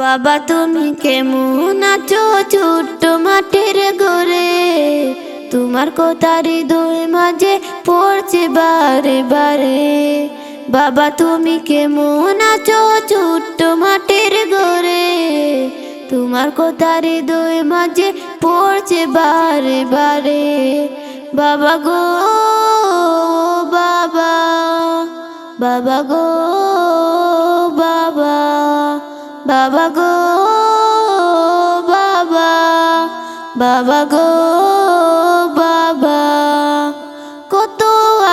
বাবা তুমি কেমন আছো ছোট্ট মাটির ঘরে, তোমার কথা হৃদয় মাঝে পড়ছে বারে বারে। বাবা তুমি কেমন আছো ছোট্ট মাটির ঘরে, তোমার কথা হৃদয় মাঝে পড়ছে বারে বারে। বাবা গো বাবা, বাবা গো বাবা, বাবা গো বাবা, বাবা গো বাবা। কত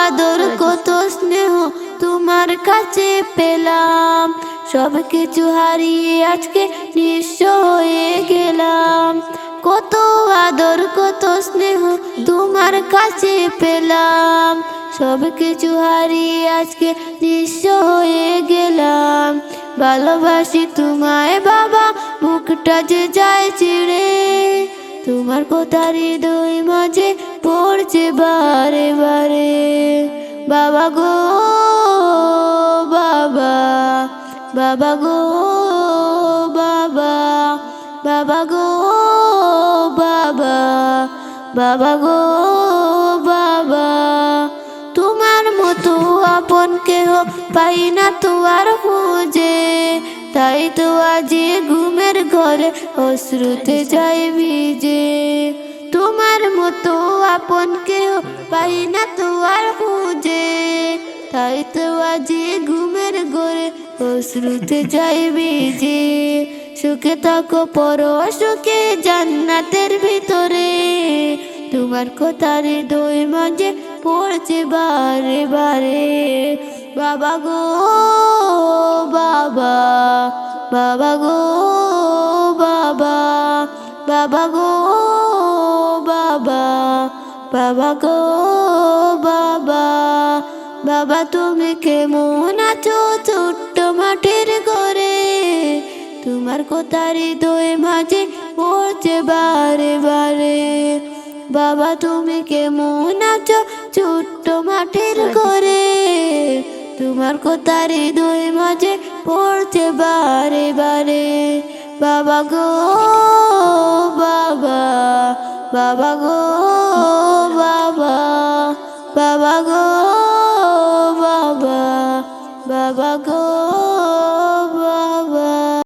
আদর কত স্নেহ তোমার কাছে পেলাম, সব কিছু হারিয়ে আজকে নিঃস্ব হয়ে গেলাম। কত আদর কত স্নেহ তোমার কাছে পেলাম, সব কিছু হারিয়ে আজকে নিঃস্ব হয়ে গেলাম। ভালোবাসি তোমায় বাবা, মুখটা যে যায় ছিঁড়ে, তোমার কথা হৃদয় মাঝে পড়ছে বারে বারে। বাবা গো বাবা, বাবা গো বাবা, বাবা গো বাবা, বাবা গো বাবা। তোমার মতো আপন কেহ পাই না তো আর খুঁজে, তাই তো আজি ঘুমের ঘরে অশ্রুতে যাই ভিজে। তোমার মতো আপন কেহ পাই না তো আর খুঁজে, তাই তো আজি ঘুমের ঘরে অশ্রুতে যাই ভিজে। সুখে থাকো পর সুখে জান্নাতের ভিতরে, তোমার কথা হৃদয় মাঝে পড়ছে বারে বারে। বাবা গো বাবা, বাবা গো বাবা, বাবা গো বাবা, বাবা গো বাবা। বাবা তুমি কেমন আছো ছোট্ট মাটির ঘরে, তোমার কথা হৃদয় মাঝে পড়ছে বারে বারে। বাবা তুমি কেমন আছো ছোট্ট মাটির ঘরে, তোমার কথা হৃদয় মাঝে পড়ছে বারে বারে। বাবা গো বাবা, বাবা গো বাবা, বাবা গো